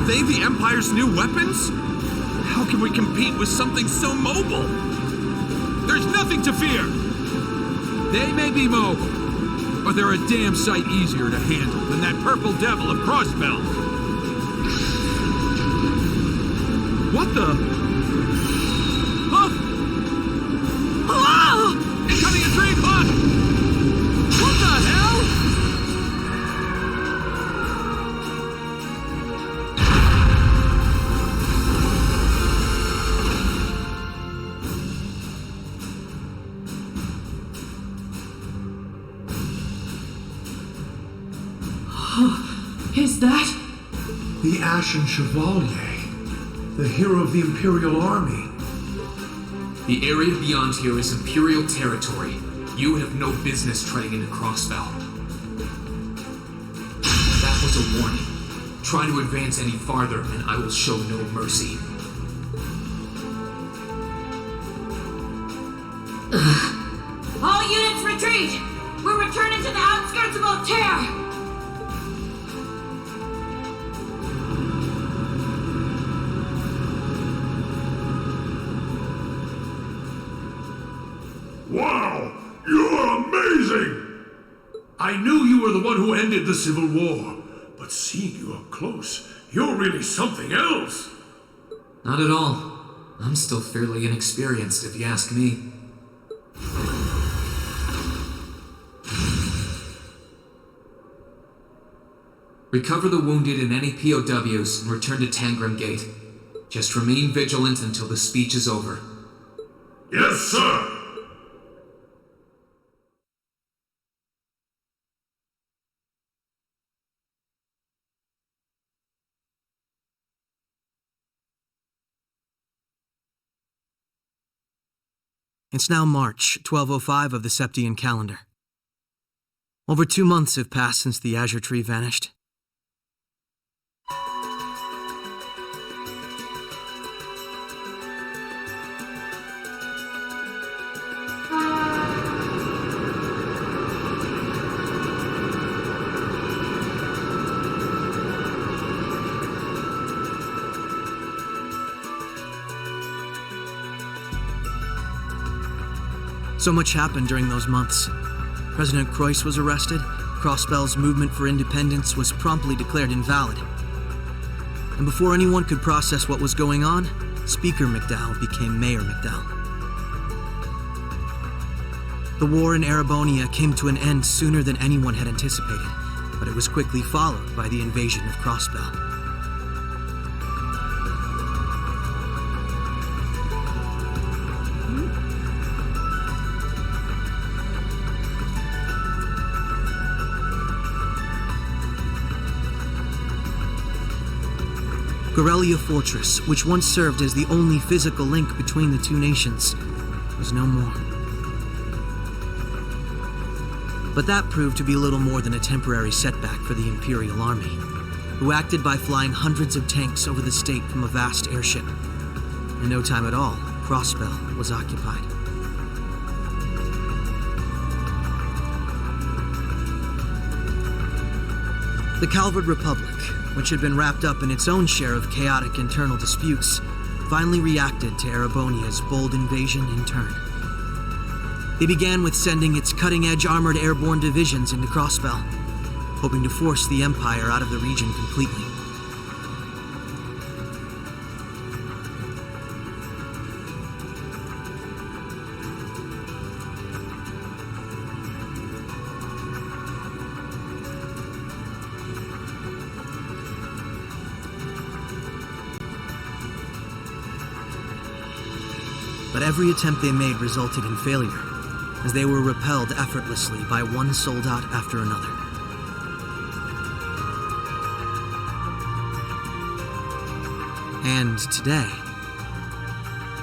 they the Empire's new weapons? How can we compete with something so mobile? There's nothing to fear! They may be mobile, but they're a damn sight easier to handle than that purple devil of Crossbell. What the? Huh? Hello! Incoming a tree bot! What the hell? Is that? The Ashen Chevalier, the hero of the Imperial Army. The area beyond here is Imperial territory. You have no business treading into Crossbell. That was a warning. Try to advance any farther, and I will show no mercy. All units retreat! We're returning to the outskirts of Altair! Wow! You're amazing! I knew you were the one who ended the Civil War, but seeing you up close, you're really something else! Not at all. I'm still fairly inexperienced, if you ask me. Recover the wounded and any POWs and return to Tangram Gate. Just remain vigilant until the speech is over. Yes, sir! It's now March 1205 of the Septian calendar. Over 2 months have passed since the Azure Tree vanished. So much happened during those months. President Croyce was arrested, Crossbell's movement for independence was promptly declared invalid. And before anyone could process what was going on, Speaker McDowell became Mayor McDowell. The war in Erebonia came to an end sooner than anyone had anticipated, but it was quickly followed by the invasion of Crossbell. Corellia Fortress, which once served as the only physical link between the two nations, was no more. But that proved to be little more than a temporary setback for the Imperial Army, who acted by flying hundreds of tanks over the state from a vast airship. In no time at all, Crossbell was occupied. The Calvard Republic, which had been wrapped up in its own share of chaotic internal disputes, finally reacted to Erebonia's bold invasion in turn. They began with sending its cutting-edge armored airborne divisions into Crossbell, hoping to force the Empire out of the region completely. But every attempt they made resulted in failure, as they were repelled effortlessly by one soldat after another. And today,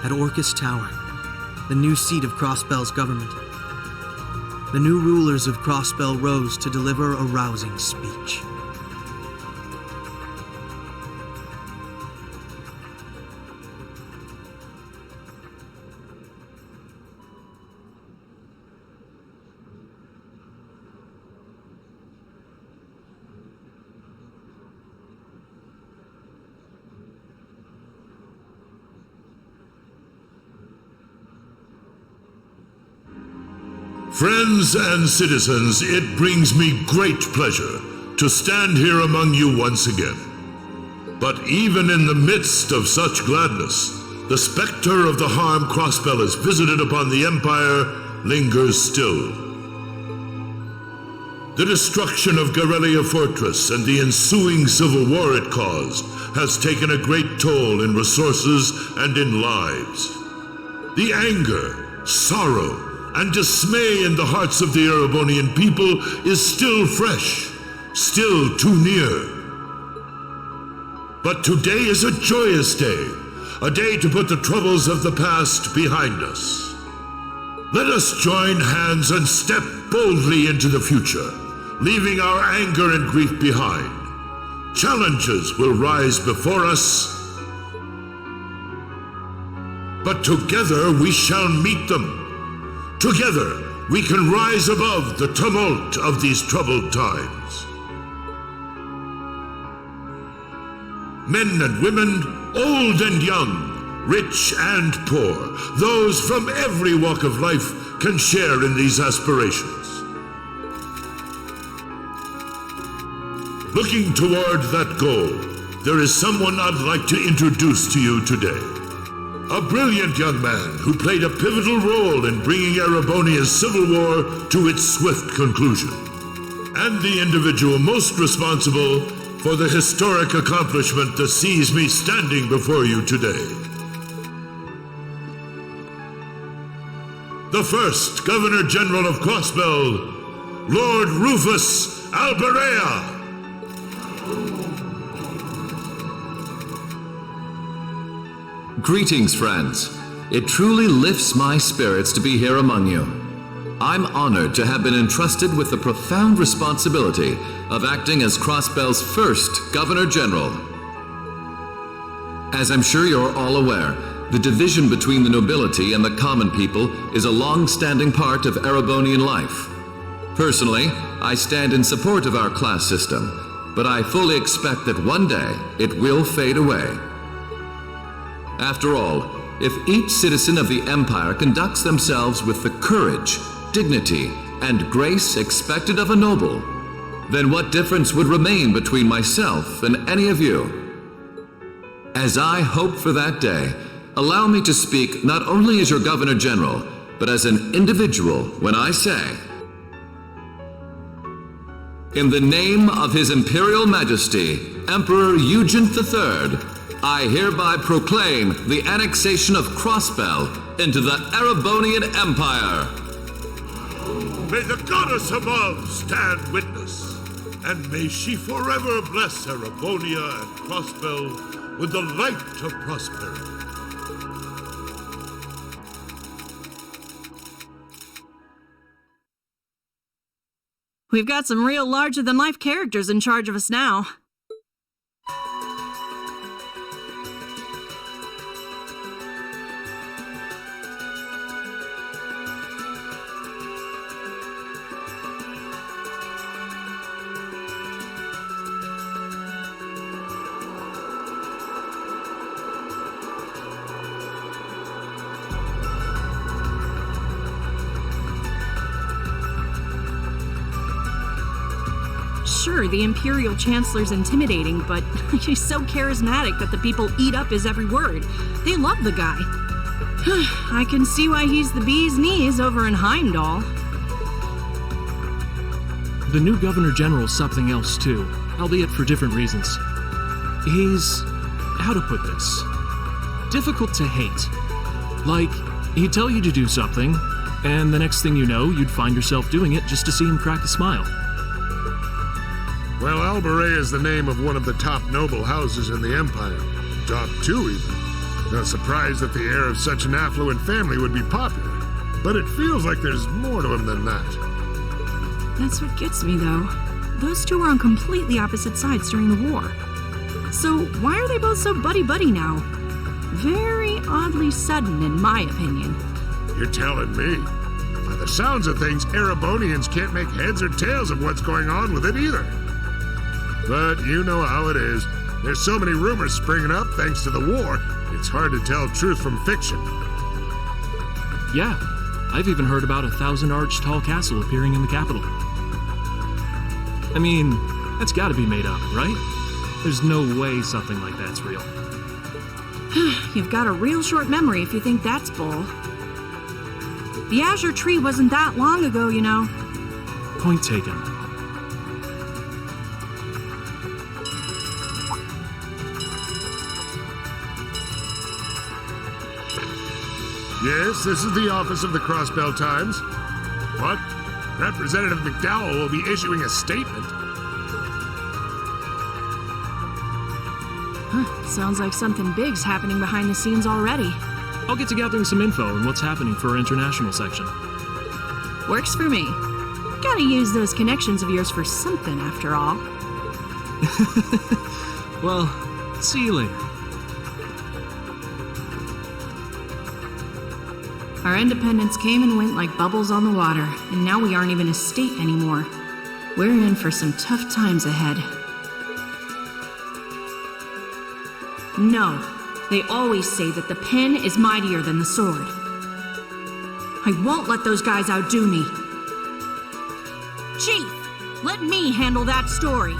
at Orcus Tower, the new seat of Crossbell's government, the new rulers of Crossbell rose to deliver a rousing speech. Friends and citizens, it brings me great pleasure to stand here among you once again. But even in the midst of such gladness, the specter of the harm Crossbell has visited upon the Empire lingers still. The destruction of Garrelia Fortress and the ensuing civil war it caused has taken a great toll in resources and in lives. The anger, sorrow, and dismay in the hearts of the Erebonian people is still fresh, still too near. But today is a joyous day, a day to put the troubles of the past behind us. Let us join hands and step boldly into the future, leaving our anger and grief behind. Challenges will rise before us, but together we shall meet them. Together, we can rise above the tumult of these troubled times. Men and women, old and young, rich and poor, those from every walk of life can share in these aspirations. Looking toward that goal, there is someone I'd like to introduce to you today. A brilliant young man who played a pivotal role in bringing Erebonia's civil war to its swift conclusion, and the individual most responsible for the historic accomplishment that sees me standing before you today. The first Governor General of Crossbell, Lord Rufus Alberea. Greetings, friends. It truly lifts my spirits to be here among you. I'm honored to have been entrusted with the profound responsibility of acting as Crossbell's first Governor General. As I'm sure you're all aware, the division between the nobility and the common people is a long-standing part of Erebonian life. Personally, I stand in support of our class system, but I fully expect that one day it will fade away. After all, if each citizen of the Empire conducts themselves with the courage, dignity, and grace expected of a noble, then what difference would remain between myself and any of you? As I hope for that day, allow me to speak not only as your Governor General, but as an individual when I say, in the name of His Imperial Majesty, Emperor Eugent III, I hereby proclaim the annexation of Crossbell into the Erebonian Empire. May the goddess above stand witness, and may she forever bless Erebonia and Crossbell with the light of prosperity. We've got some real larger-than-life characters in charge of us now. Sure, the Imperial Chancellor's intimidating, but he's so charismatic that the people eat up his every word. They love the guy. I can see why he's the bee's knees over in Heimdall. The new Governor General's something else too, albeit for different reasons. He's, how to put this, difficult to hate. Like, he'd tell you to do something, and the next thing you know, you'd find yourself doing it just to see him crack a smile. Well, Alberea is the name of one of the top noble houses in the Empire. Top 2, even. No surprise that the heir of such an affluent family would be popular. But it feels like there's more to him than that. That's what gets me, though. Those two were on completely opposite sides during the war. So why are they both so buddy-buddy now? Very oddly sudden, in my opinion. You're telling me? By the sounds of things, Erebonians can't make heads or tails of what's going on with it either. But you know how it is. There's so many rumors springing up thanks to the war, it's hard to tell truth from fiction. Yeah, I've even heard about a 1,000-arch tall castle appearing in the capital. I mean, that's gotta be made up, right? There's no way something like that's real. You've got a real short memory if you think that's bull. The Azure Tree wasn't that long ago, you know. Point taken. Yes, this is the office of the Crossbell Times. What? Representative McDowell will be issuing a statement. Sounds like something big's happening behind the scenes already. I'll get to gathering some info on what's happening for our international section. Works for me. Gotta use those connections of yours for something, after all. Well, see you later. Our independence came and went like bubbles on the water, and now we aren't even a state anymore. We're in for some tough times ahead. No, they always say that the pen is mightier than the sword. I won't let those guys outdo me. Chief, let me handle that story.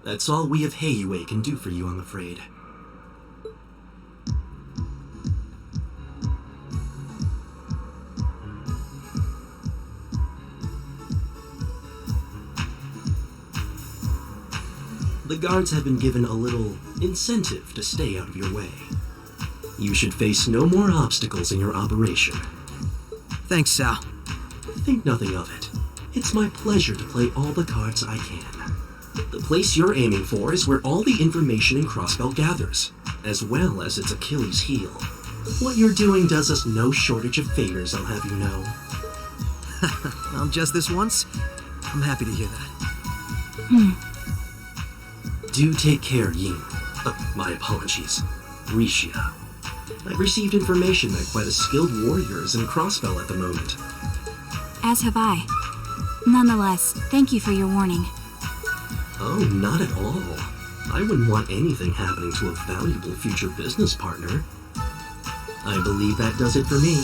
That's all we of Heiyue can do for you, I'm afraid. The guards have been given a little incentive to stay out of your way. You should face no more obstacles in your operation. Thanks, Sal. Think nothing of it. It's my pleasure to play all the cards I can. The place you're aiming for is where all the information in Crossbell gathers, as well as its Achilles heel. What you're doing does us no shortage of favors, I'll have you know. Well, just this once? I'm happy to hear that. Do take care, Yin. My apologies. Risha. I've received information that quite a skilled warrior is in Crossbell at the moment. As have I. Nonetheless, thank you for your warning. Oh, not at all. I wouldn't want anything happening to a valuable future business partner. I believe that does it for me.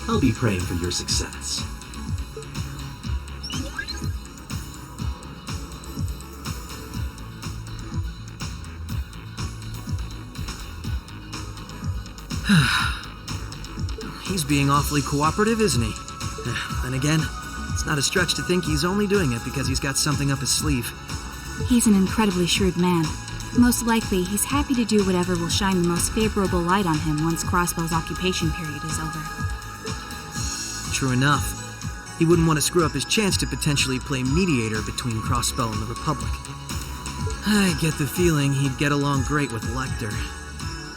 I'll be praying for your success. He's being awfully cooperative, isn't he? Then again, it's not a stretch to think he's only doing it because he's got something up his sleeve. He's an incredibly shrewd man. Most likely, he's happy to do whatever will shine the most favorable light on him once Crossbell's occupation period is over. True enough. He wouldn't want to screw up his chance to potentially play mediator between Crossbell and the Republic. I get the feeling he'd get along great with Lecter.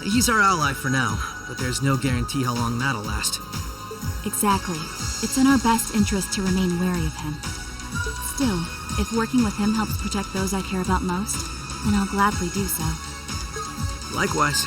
He's our ally for now, but there's no guarantee how long that'll last. Exactly. It's in our best interest to remain wary of him. Still, if working with him helps protect those I care about most, then I'll gladly do so. Likewise.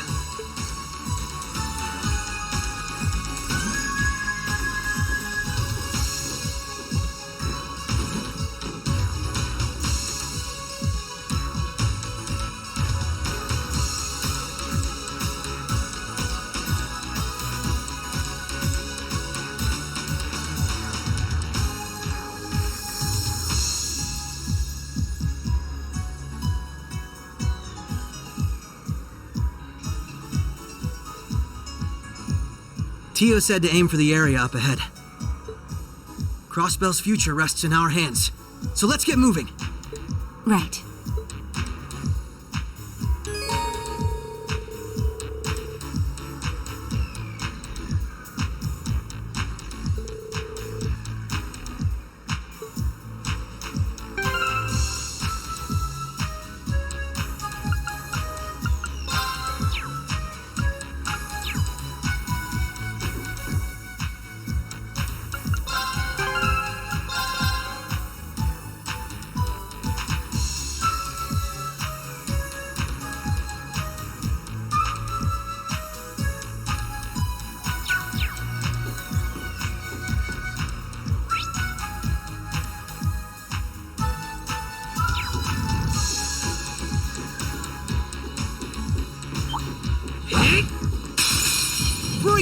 Tio said to aim for the area up ahead. Crossbell's future rests in our hands, so let's get moving. Right.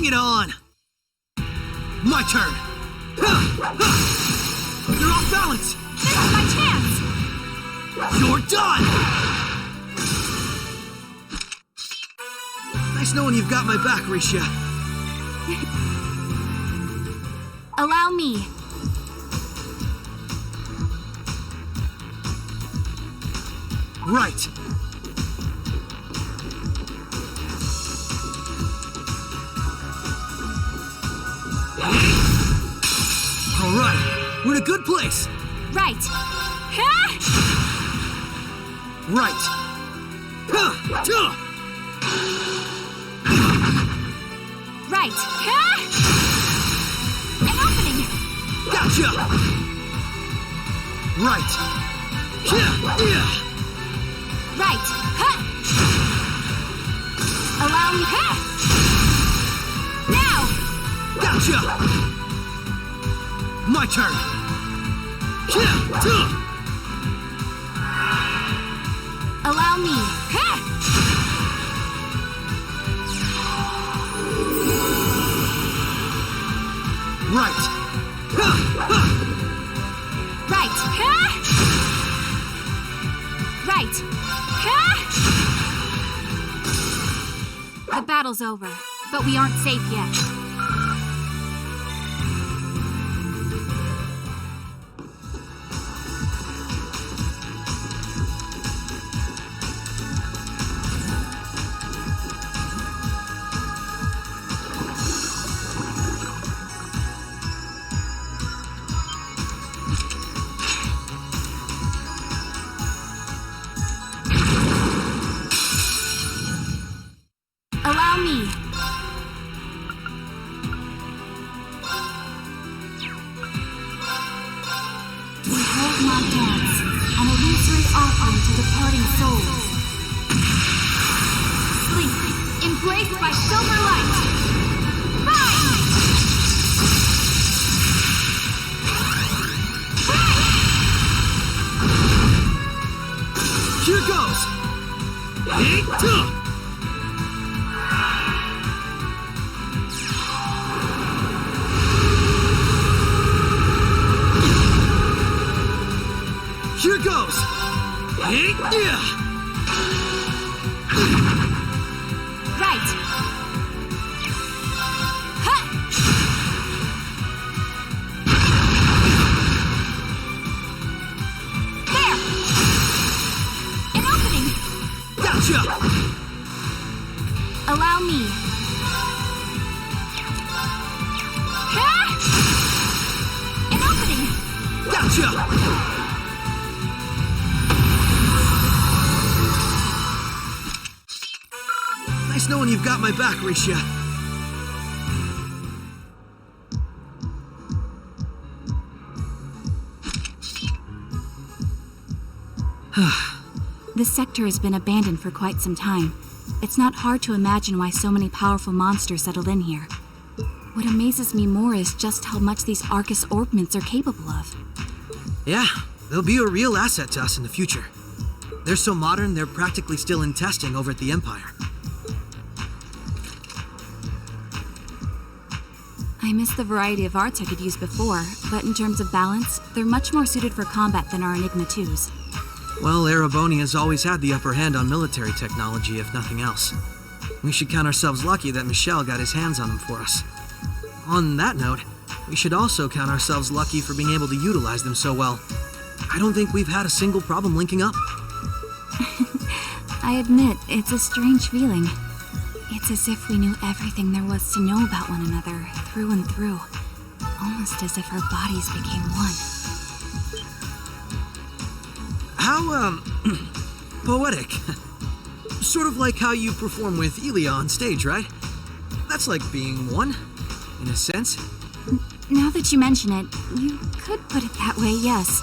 Bring it on! My turn! You're off balance! This is my chance! You're done! Nice knowing you've got my back, Risha. Allow me. Right. All right, we're in a good place. Right. Right. Right. An opening. Gotcha. Right. Right. Allow me. Now. Gotcha. My turn. Allow me. Right. Right. Right. The battle's over, but we aren't safe yet. Allow me. Behold my dance, an illusory offering to departing souls. Sleep, embraced by silver light. Rise! Here goes. Here goes! Right! Ha! There! An opening! Gotcha! Allow me. Ha! An opening! Gotcha! Nice knowing you've got my back, Risha. This sector has been abandoned for quite some time. It's not hard to imagine why so many powerful monsters settled in here. What amazes me more is just how much these Arcus orbments are capable of. Yeah, they'll be a real asset to us in the future. They're so modern, they're practically still in testing over at the Empire. I miss the variety of arts I could use before, but in terms of balance, they're much more suited for combat than our Enigma 2s. Well, Erebonia's always had the upper hand on military technology, if nothing else. We should count ourselves lucky that Michel got his hands on them for us. On that note, we should also count ourselves lucky for being able to utilize them so well. I don't think we've had a single problem linking up. I admit, it's a strange feeling. It's as if we knew everything there was to know about one another, through and through. Almost as if our bodies became one. How, poetic. Sort of like how you perform with Elia on stage, right? That's like being one, in a sense. Now that you mention it, you could put it that way, yes.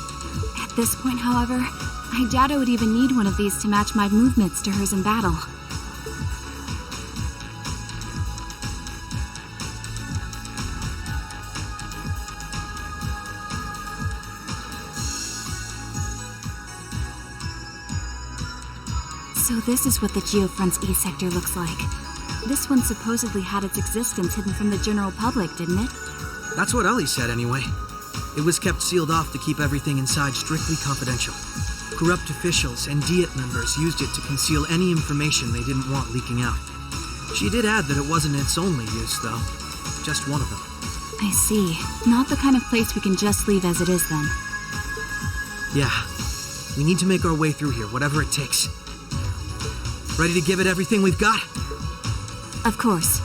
At this point, however, I doubt I would even need one of these to match my movements to hers in battle. So this is what the Geofront's E sector looks like. This one supposedly had its existence hidden from the general public, didn't it? That's what Ellie said anyway. It was kept sealed off to keep everything inside strictly confidential. Corrupt officials and Diet members used it to conceal any information they didn't want leaking out. She did add that it wasn't its only use, though. Just one of them. I see. Not the kind of place we can just leave as it is, then. Yeah. We need to make our way through here, whatever it takes. Ready to give it everything we've got? Of course.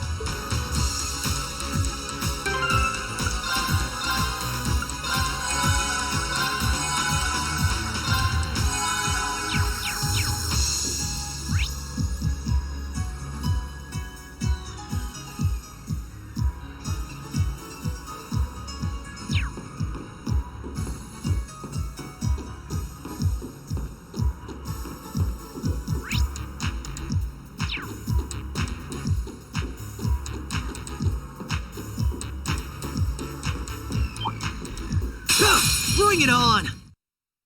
Bring it on!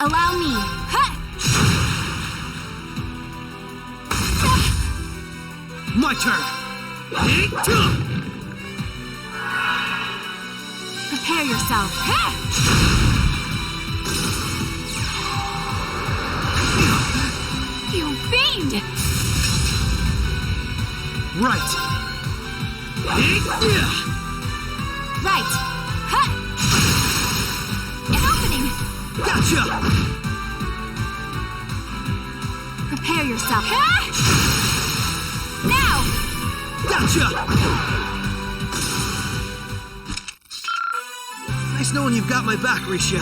Allow me. Ha! My turn! Prepare yourself. Ha! You fiend! Right. Right. Ha! An opening! Gotcha! Prepare yourself. Ha! Now! Gotcha! Nice knowing you've got my back, Risha.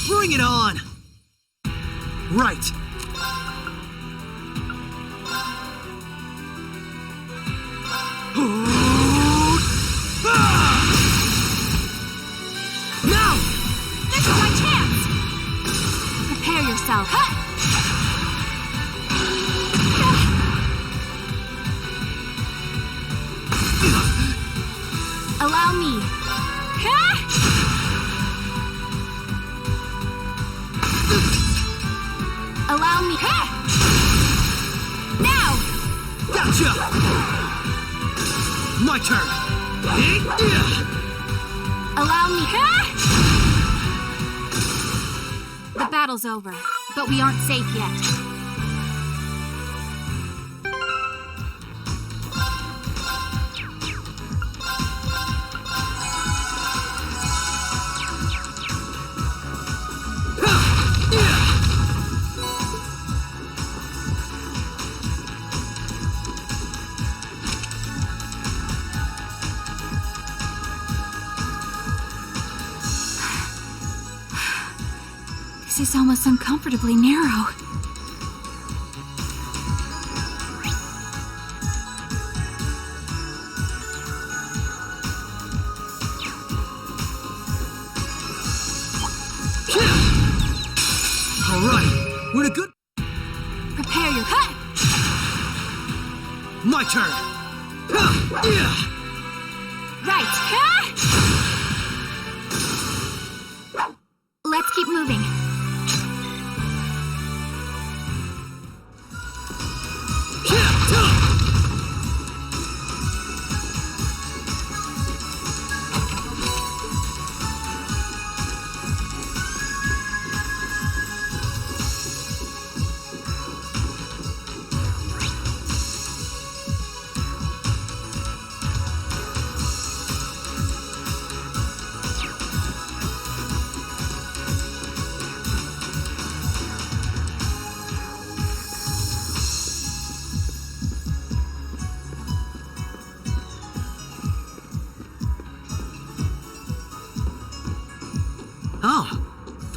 Bring it on! Right. Now! This is my chance! Prepare yourself. Ha! Allow me. Ha! Allow me. Ha! Now! Gotcha! My turn! Allow me. Ha! The battle's over, but we aren't safe yet. This is almost uncomfortably narrow. All right, we're in a good... Prepare your... Ha! My turn! Right. Ha! Let's keep moving.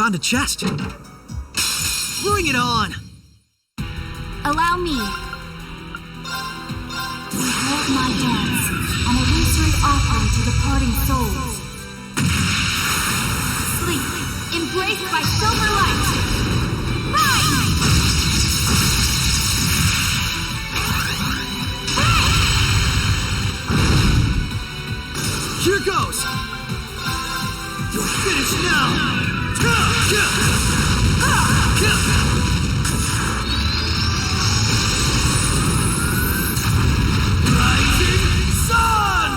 Found a chest. Bring it on! Allow me. Behold my dance, an illusory offering to departing souls. Sleep, embraced by silver light. Rise! Here goes! Finish now! Rising sun!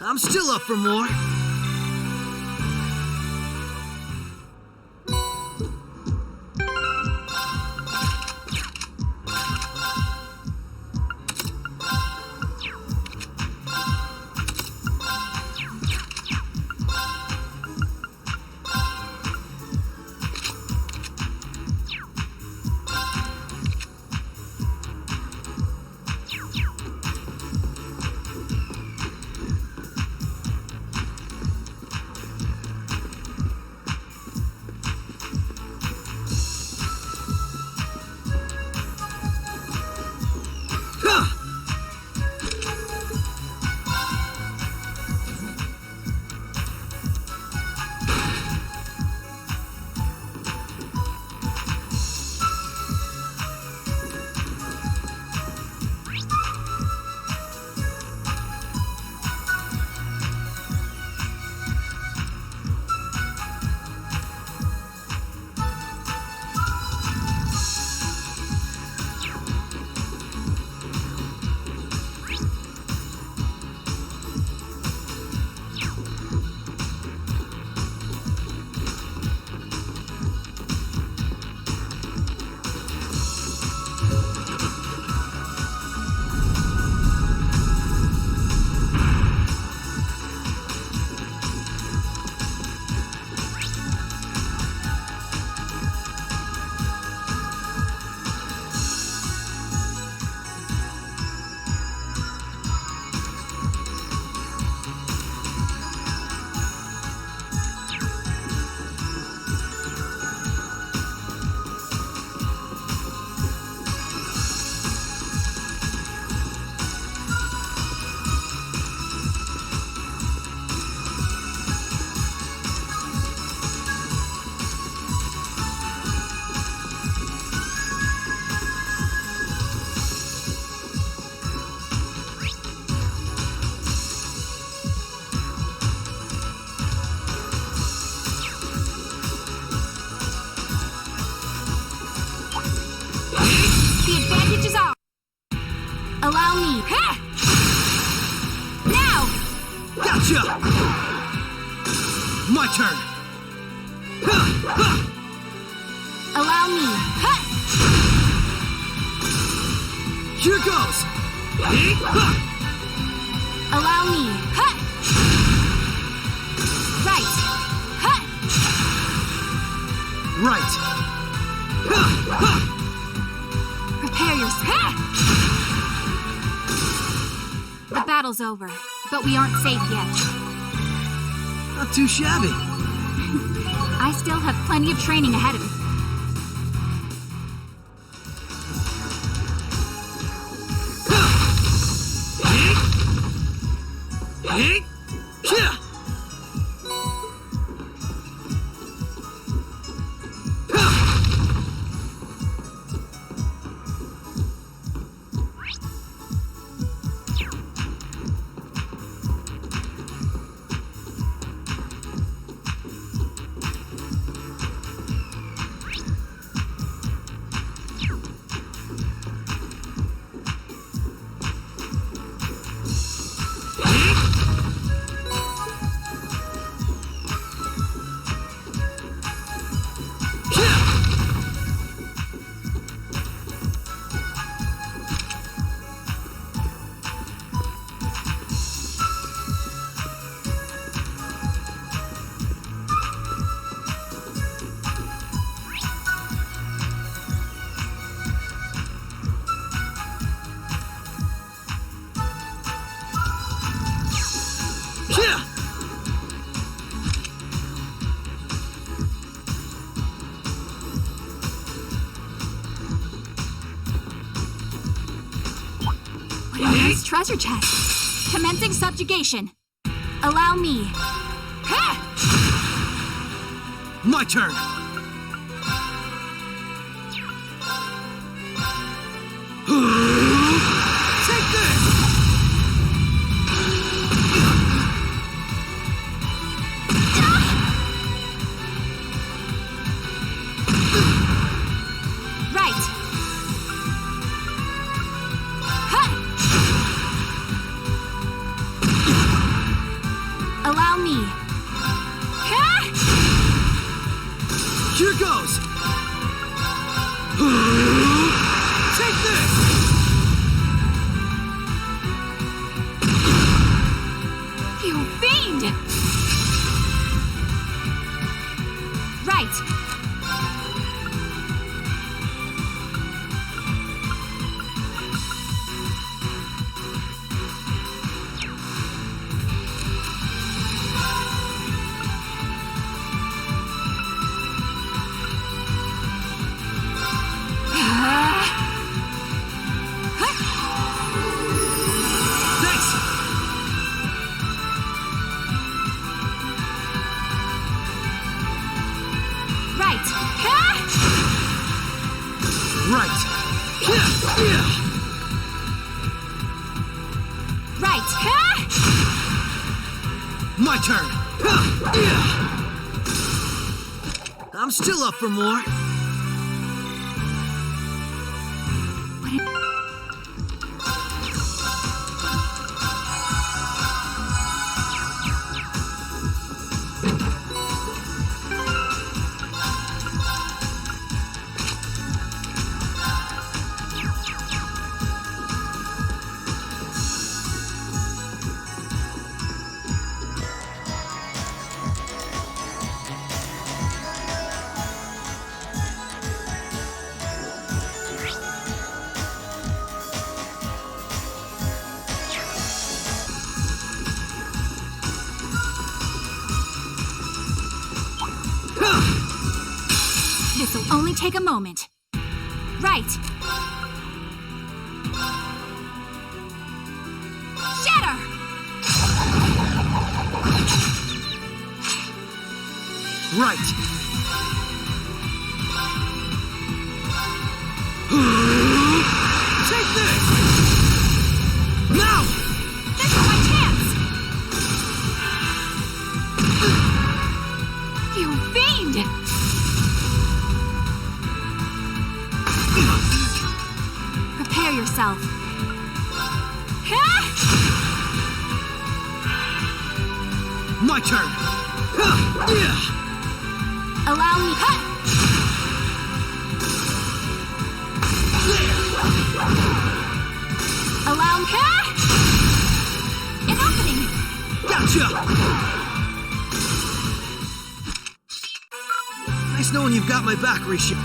I'm still up for more. Allow me. Ha! Now! Gotcha! My turn. Allow me. Ha! Here goes. Allow me. Ha! Right. Ha! Right. Prepare yourself. The battle's over, but we aren't safe yet. Not too shabby. I still have plenty of training ahead of me. Nice treasure chest. Commencing subjugation. Allow me. My turn! Take this! Right. Huh. Allow me. Here goes! Take this! You fiend! Right. Thanks! Right. Right! Yeah! Right. My turn! I'm still up for more. This'll only take a moment. Right. Shatter! Right! Take this! Now! This is my chance! You fiend! Prepare yourself. My turn! Allow me. Allow me. An opening. Gotcha! Nice knowing you've got my back, Rishi.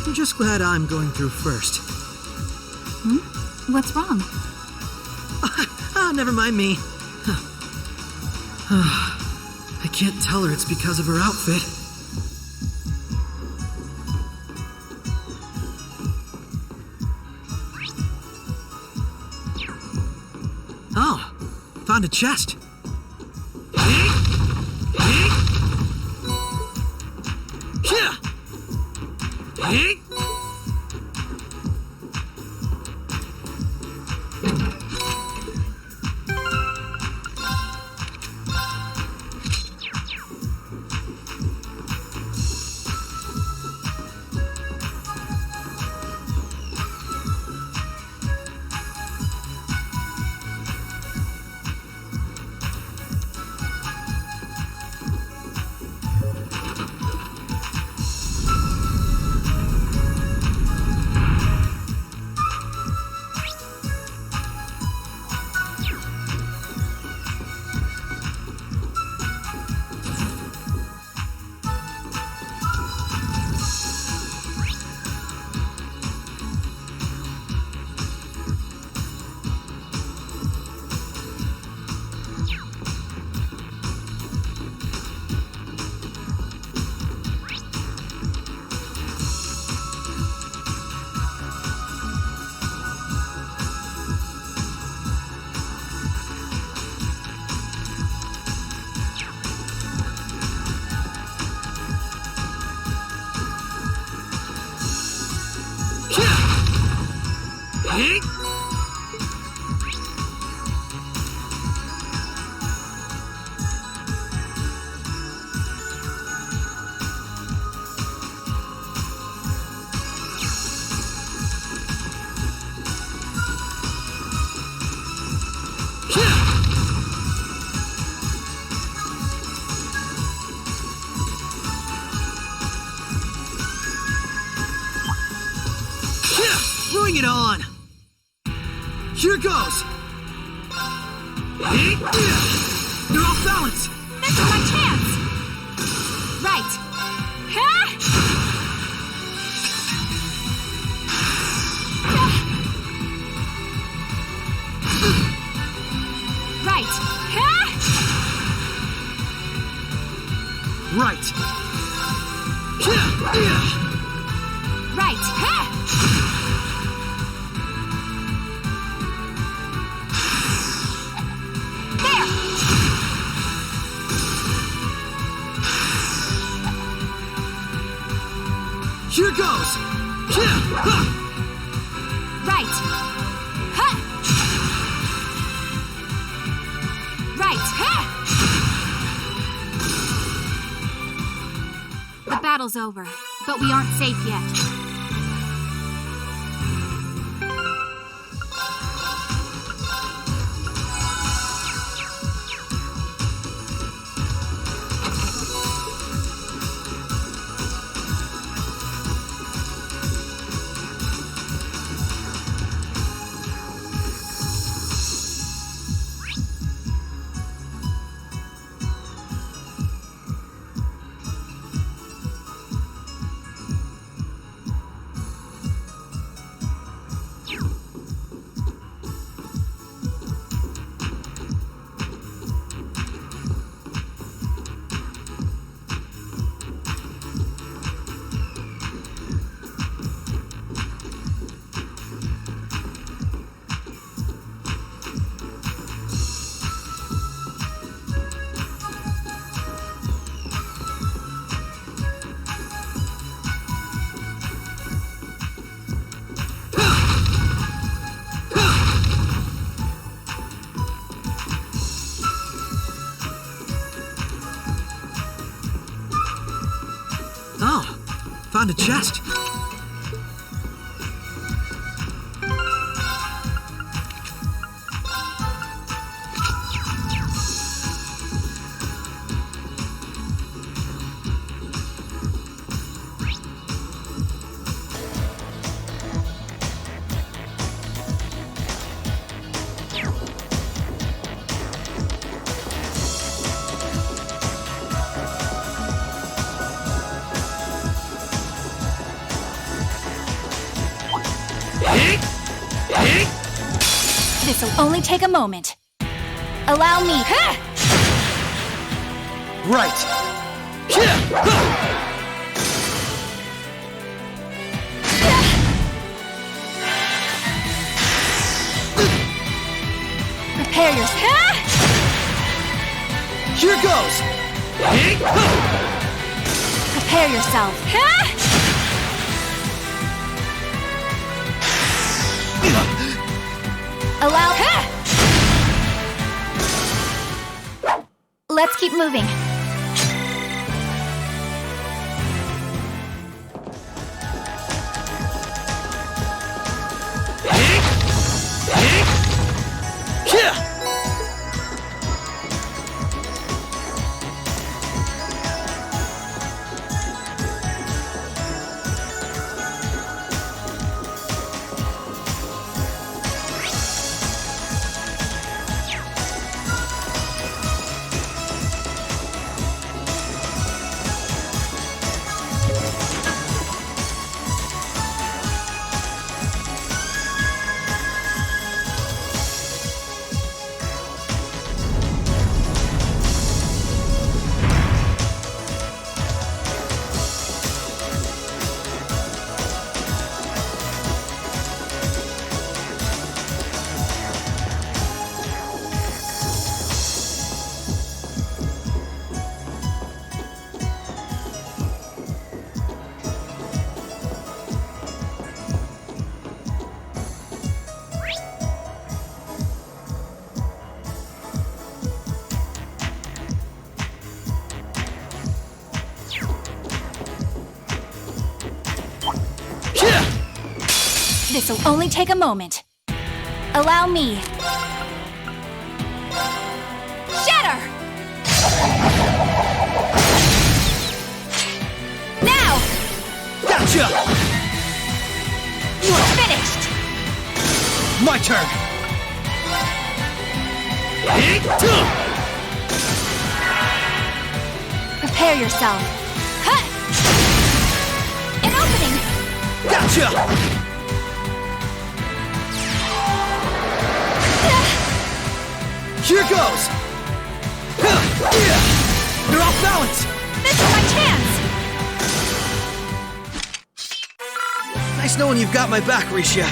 I'm just glad I'm going through first. What's wrong? Ah, never mind me. I can't tell her it's because of her outfit. Oh, found a chest. Bring it on! Here goes! You're off balance! This is my chance! Right. Right. Right. Right. There! Here goes! Right. Right. The battle's over, but we aren't safe yet. Oh, found a chest. This'll only take a moment. Allow me. Right. Prepare yourself. Here goes. Prepare yourself. Allow. Let's keep moving. This'll only take a moment. Allow me. Shatter! Now! Gotcha! Finished! My turn! Prepare yourself. Cut! An opening! Gotcha! Here goes! You're off balance! This is my chance! Nice knowing you've got my back, Risha.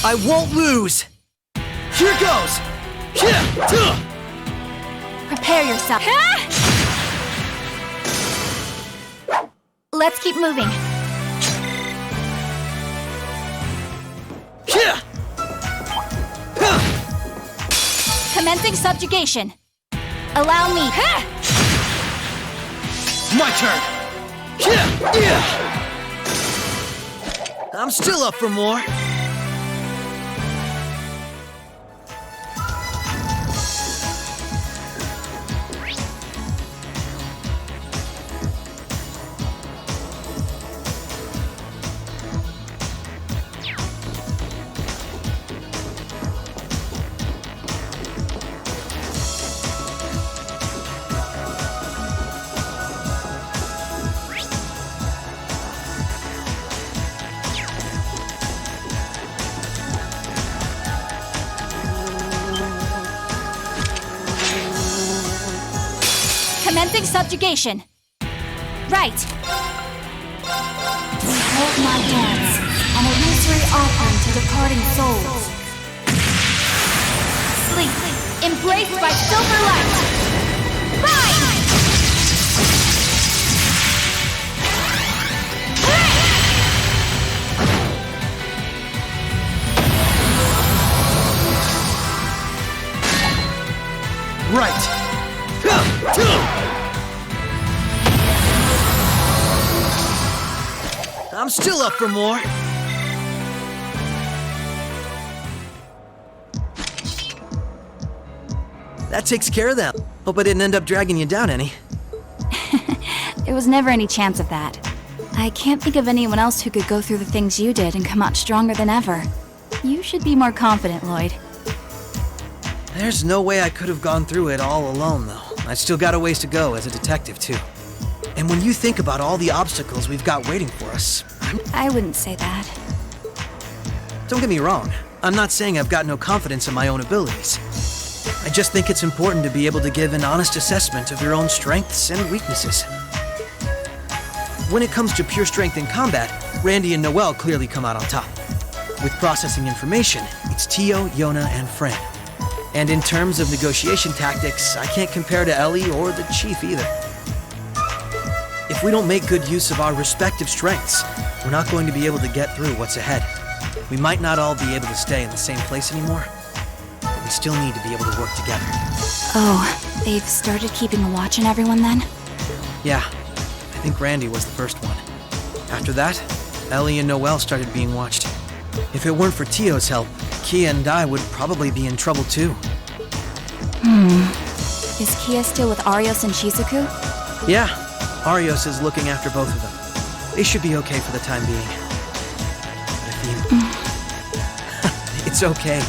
I won't lose! Here goes! Prepare yourself. Let's keep moving. Commencing subjugation. Allow me. My turn! I'm still up for more. Commencing subjugation. Right. Behold my dance, an illusory offering to departing souls. Sleep, embraced by silver light. Rise! Right. I'm still up for more. That takes care of that. Hope I didn't end up dragging you down any. There was never any chance of that. I can't think of anyone else who could go through the things you did and come out stronger than ever. You should be more confident, Lloyd. There's no way I could have gone through it all alone, though. I still got a ways to go as a detective, too. And when you think about all the obstacles we've got waiting for us, I wouldn't say that. Don't get me wrong. I'm not saying I've got no confidence in my own abilities. I just think it's important to be able to give an honest assessment of your own strengths and weaknesses. When it comes to pure strength in combat, Randy and Noelle clearly come out on top. With processing information, it's Tio, Yona, and Fran. And in terms of negotiation tactics, I can't compare to Ellie or the Chief either. If we don't make good use of our respective strengths, we're not going to be able to get through what's ahead. We might not all be able to stay in the same place anymore, but we still need to be able to work together. Oh, they've started keeping a watch on everyone then? Yeah, I think Randy was the first one. After that, Ellie and Noelle started being watched. If it weren't for Tio's help, Kia and I would probably be in trouble too. Is Kia still with Arios and Shizuku? Yeah, Arios is looking after both of them. They should be okay for the time being. But if you... It's okay.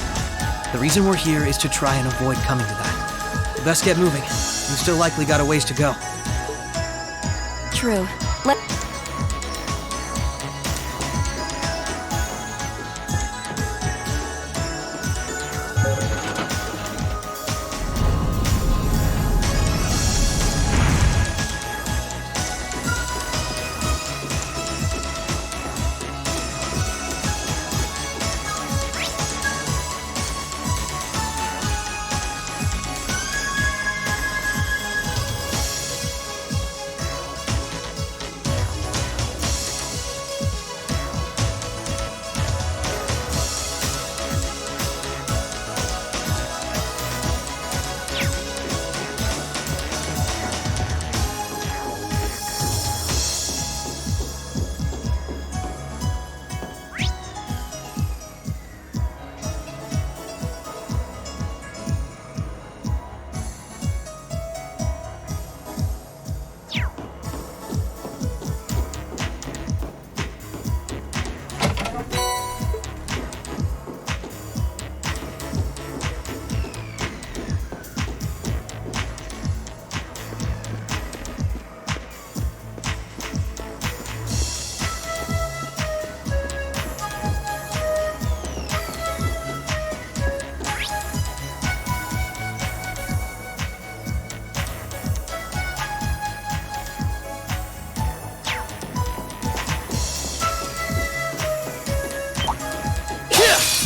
The reason we're here is to try and avoid coming to that. We best get moving. We've still likely got a ways to go. True.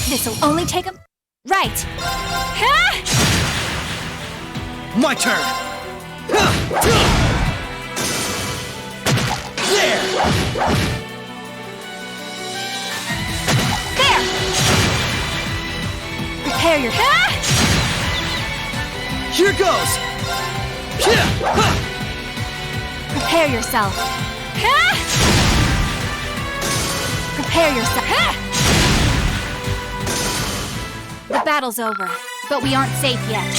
This'll only take a... Right. My turn! There! There! Prepare your... Here goes! Prepare yourself. Prepare yourself. The battle's over, but we aren't safe yet.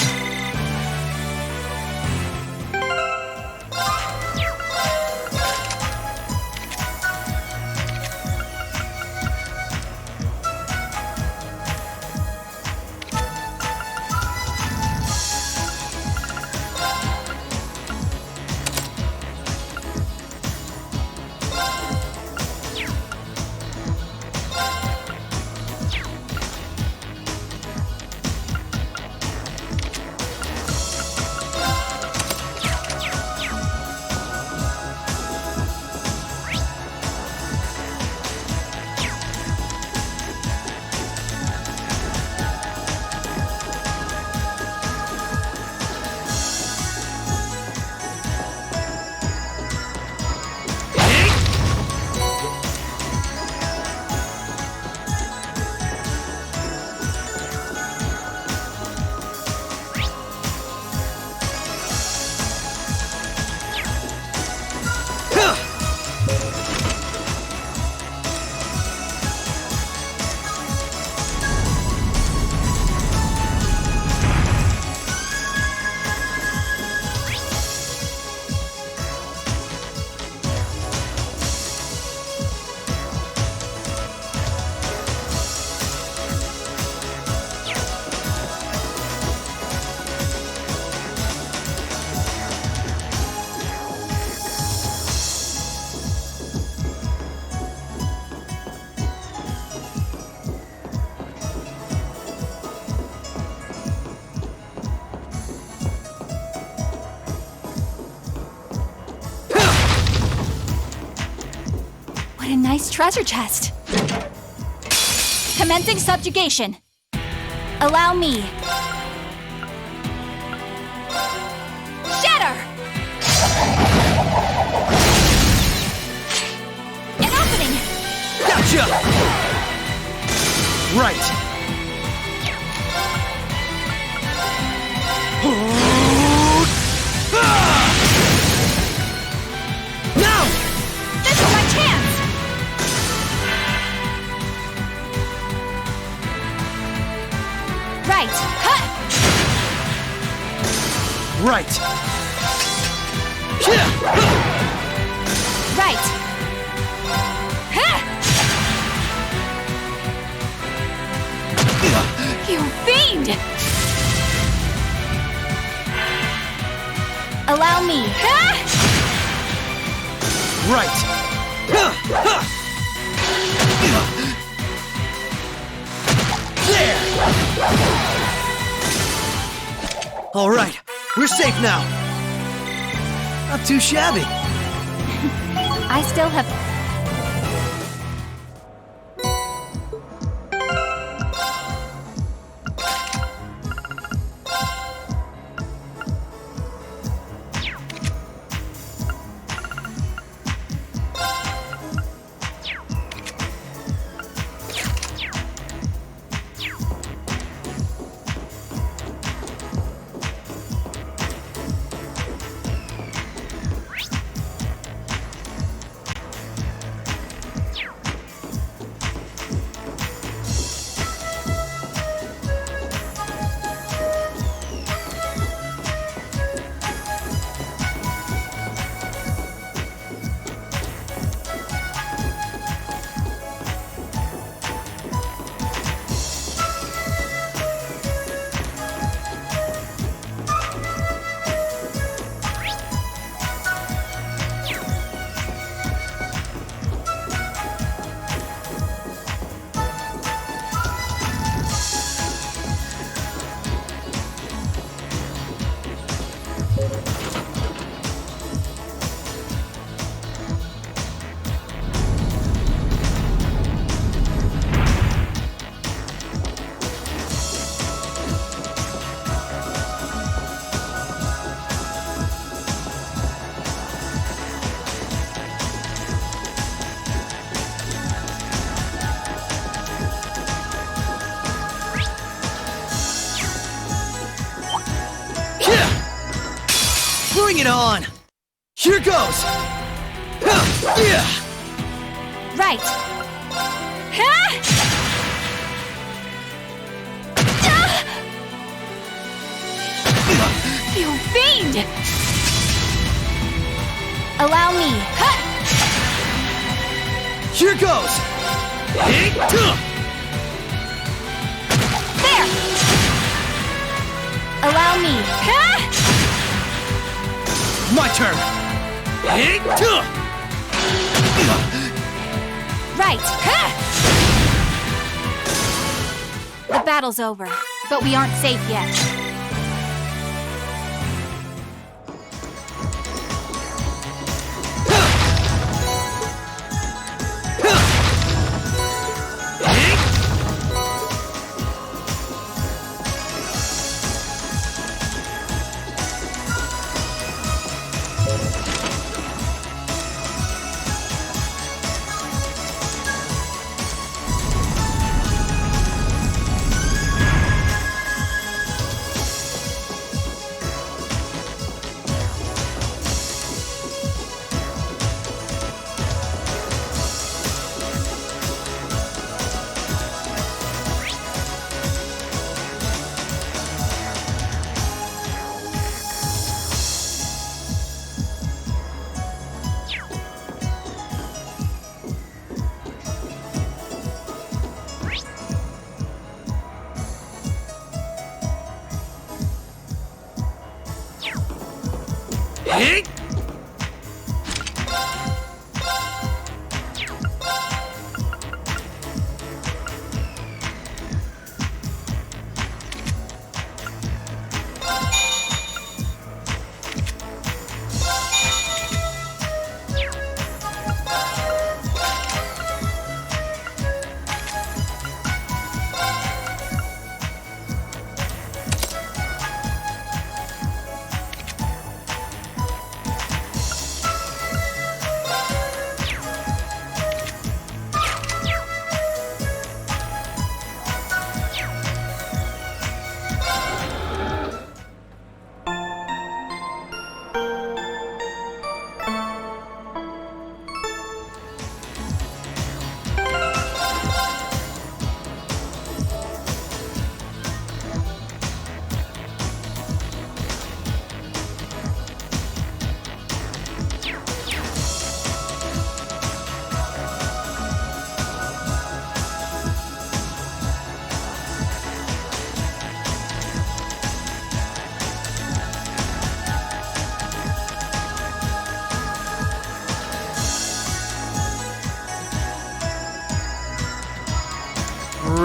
What a nice treasure chest. Commencing subjugation. Allow me. Shatter! An opening! Gotcha! Right. Now! This is my chance! Right. Huh. Right. Right. Huh. You fiend! Allow me. Huh. Right. There! All right, we're safe now. Not too shabby. I still have... Bring it on! Here goes! Yeah! Right. Ha! You fiend! Allow me. Ha! Here goes! There! Allow me. Ha! My turn! Right. Ha! The battle's over, but we aren't safe yet.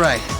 Right.